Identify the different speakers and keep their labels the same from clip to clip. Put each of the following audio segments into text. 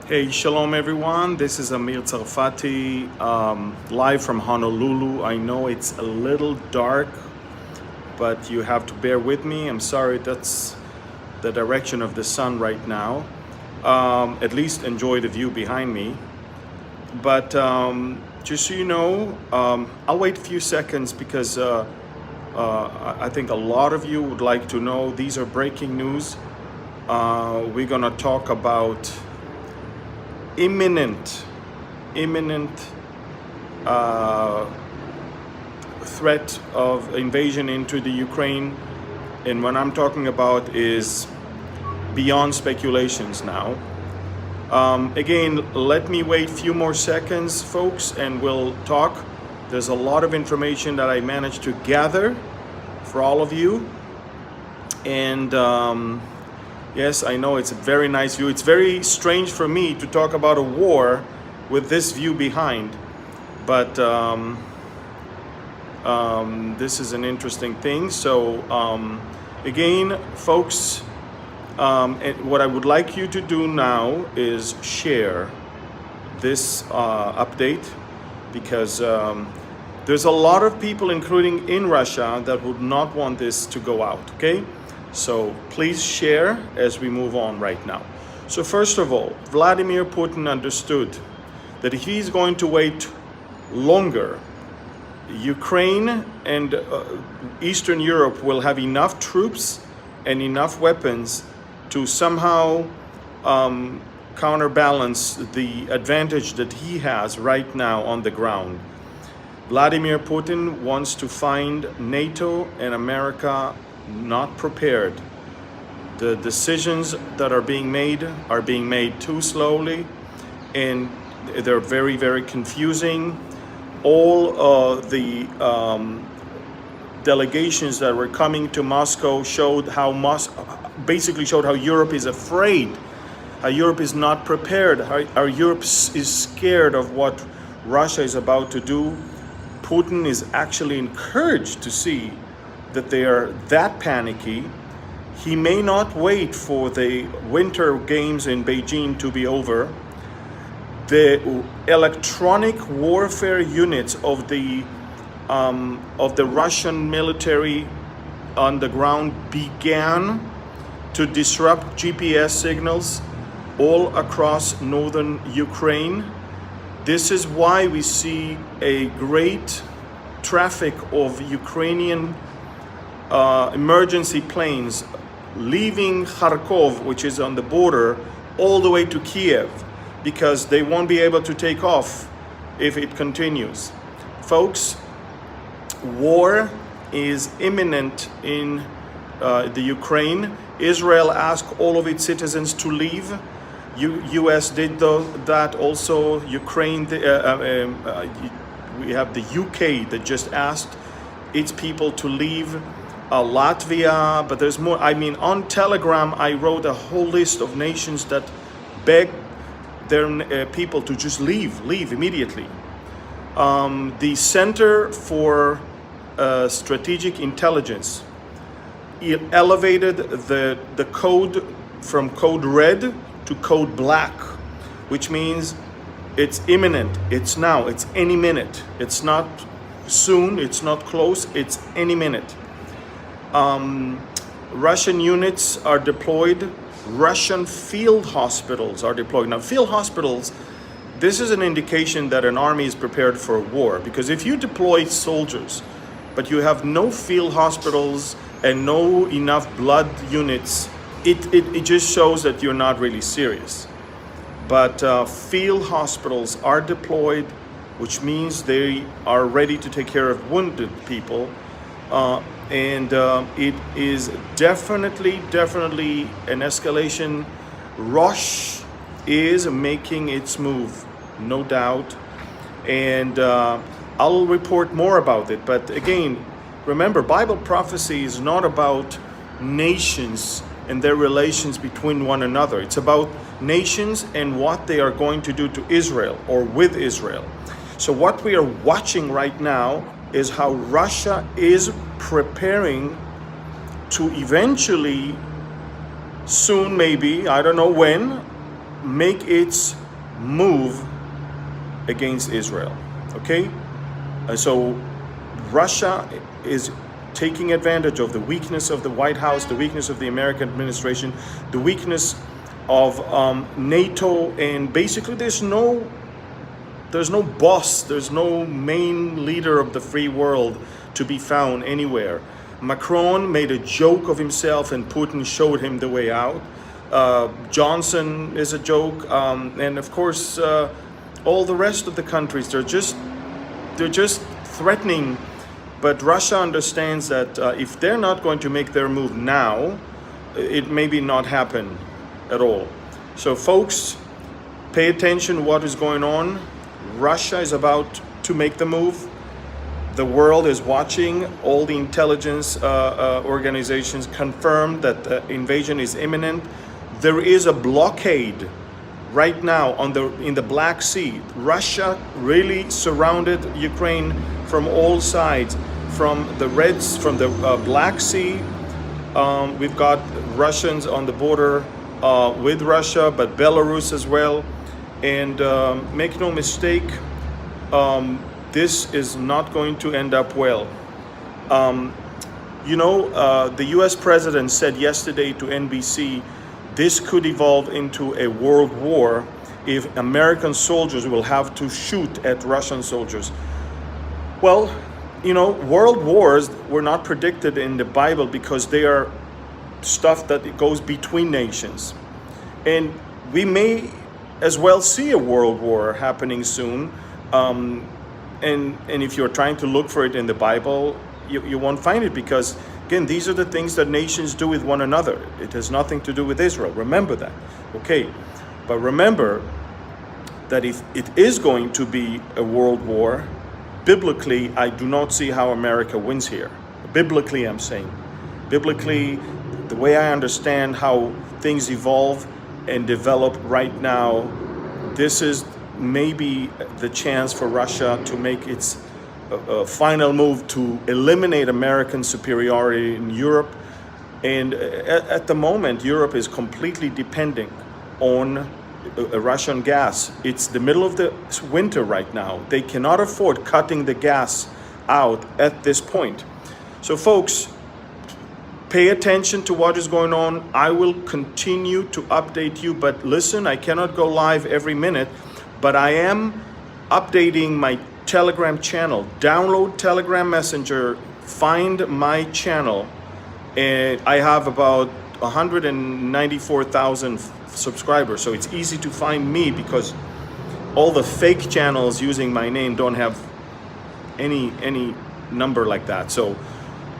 Speaker 1: Hey, shalom everyone. This is Amir Tsarfati, live from Honolulu. I know it's a little dark, but you have to bear with me. I'm sorry, that's the direction of the sun right now. At least enjoy the view behind me. But just so you know, I'll wait a few seconds because I think a lot of you would like to know. These are breaking news. We're gonna talk about imminent threat of invasion into the Ukraine, and what I'm talking about is beyond speculations now. Again, let me wait a few more seconds, folks, and we'll talk. There's a lot of information that I managed to gather for all of you, and yes, I know it's a very nice view. It's very strange for me to talk about a war with this view behind, but this is an interesting thing. So again, folks, what I would like you to do now is share this update, because there's a lot of people, including in Russia, that would not want this to go out, okay? So please share as we move on right now. So first of all, Vladimir Putin understood that if he's going to wait longer, Ukraine and Eastern Europe will have enough troops and enough weapons to somehow counterbalance the advantage that he has right now on the ground. Vladimir Putin wants to find NATO and America not prepared. The decisions that are being made too slowly, and they're very, very confusing. All the delegations that were coming to Moscow basically showed how Europe is afraid, how Europe is not prepared, how Europe is scared of what Russia is about to do. Putin is actually encouraged to see that they are that panicky. He may not wait for the winter games in Beijing to be over. The electronic warfare units of the Russian military on the ground began to disrupt GPS signals all across northern Ukraine. This is why we see a great traffic of Ukrainian emergency planes leaving Kharkov, which is on the border, all the way to Kiev, because they won't be able to take off if it continues. Folks, war is imminent in the Ukraine. Israel asked all of its citizens to leave. US did that also. Ukraine, we have the UK that just asked its people to leave. Latvia, but there's more. I mean, on Telegram, I wrote a whole list of nations that beg their people to just leave immediately. The Center for Strategic Intelligence elevated the code from code red to code black, which means it's imminent, it's now, it's any minute. It's not soon, it's not close, it's any minute. Russian units are deployed. Russian field hospitals are deployed. Now, field hospitals, this is an indication that an army is prepared for war, because if you deploy soldiers, but you have no field hospitals and no enough blood units, it just shows that you're not really serious. But field hospitals are deployed, which means they are ready to take care of wounded people. And it is definitely an escalation. Russia is making its move, no doubt, and I'll report more about it. But again, remember, Bible prophecy is not about nations and their relations between one another. It's about nations and what they are going to do to Israel or with Israel. So what we are watching right now is how Russia is preparing to eventually, soon maybe, I don't know when, make its move against Israel. Okay? So Russia is taking advantage of the weakness of the White House, the weakness of the American administration, the weakness of NATO, and basically there's no boss, there's no main leader of the free world to be found anywhere. Macron made a joke of himself and Putin showed him the way out. Johnson is a joke, and of course all the rest of the countries, they're just threatening. But Russia understands that if they're not going to make their move now, it maybe not happen at all. So folks, pay attention to what is going on. Russia is about to make the move. The world is watching. All the intelligence organizations confirmed that the invasion is imminent. There is a blockade right now in the Black Sea. Russia really surrounded Ukraine from all sides, from the Black Sea. We've got Russians on the border with Russia, but Belarus as well. And make no mistake, this is not going to end up well. The US president said yesterday to NBC, this could evolve into a world war if American soldiers will have to shoot at Russian soldiers. Well, world wars were not predicted in the Bible because they are stuff that goes between nations. And we may as well see a world war happening soon. And if you're trying to look for it in the Bible, you won't find it because, again, these are the things that nations do with one another. It has nothing to do with Israel. Remember that. Okay. But remember that if it is going to be a world war, biblically, I do not see how America wins here. Biblically, I'm saying. Biblically, the way I understand how things evolve and develop right now, this is maybe the chance for Russia to make its final move to eliminate American superiority in Europe. And at the moment, Europe is completely depending on Russian gas. It's the middle of the winter right now. They cannot afford cutting the gas out at this point. So folks, pay attention to what is going on. I will continue to update you, but listen, I cannot go live every minute, but I am updating my Telegram channel. Download Telegram Messenger, find my channel, and I have about 194,000 subscribers, so it's easy to find me because all the fake channels using my name don't have any number like that. So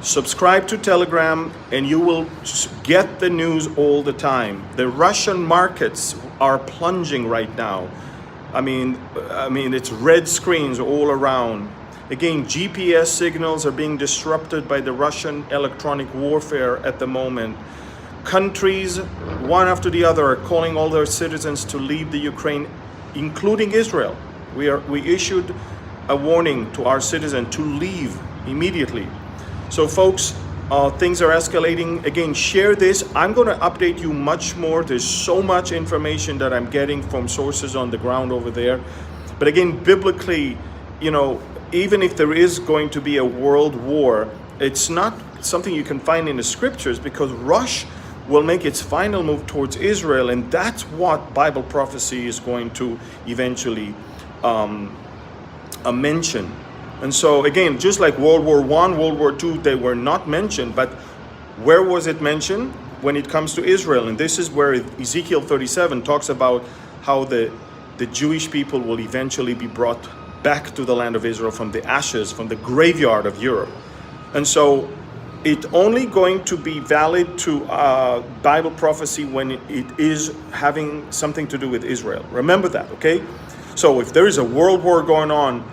Speaker 1: subscribe to Telegram and you will get the news all the time. The Russian markets are plunging right now. I mean, it's red screens all around. Again, GPS signals are being disrupted by the Russian electronic warfare at the moment. Countries, one after the other, are calling all their citizens to leave the Ukraine, including Israel. We issued a warning to our citizens to leave immediately. So folks, things are escalating. Again, share this. I'm going to update you much more. There's so much information that I'm getting from sources on the ground over there. But again, biblically, even if there is going to be a world war, it's not something you can find in the scriptures because Russia will make its final move towards Israel, and that's what Bible prophecy is going to eventually mention. And so again, just like World War I, World War II, they were not mentioned, but where was it mentioned? When it comes to Israel. And this is where Ezekiel 37 talks about how the Jewish people will eventually be brought back to the land of Israel from the ashes, from the graveyard of Europe. And so it's only going to be valid to Bible prophecy when it is having something to do with Israel. Remember that, okay? So if there is a world war going on,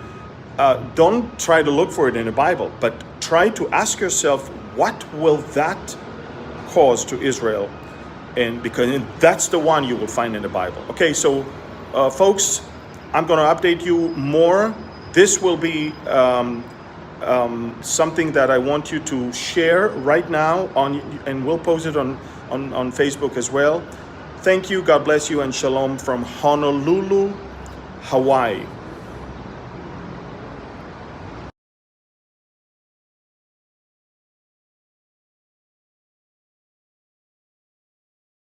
Speaker 1: don't try to look for it in the Bible, but try to ask yourself, what will that cause to Israel? And because that's the one you will find in the Bible. Okay, so folks, I'm going to update you more. This will be something that I want you to share right now and we'll post it on Facebook as well. Thank you. God bless you and shalom from Honolulu, Hawaii,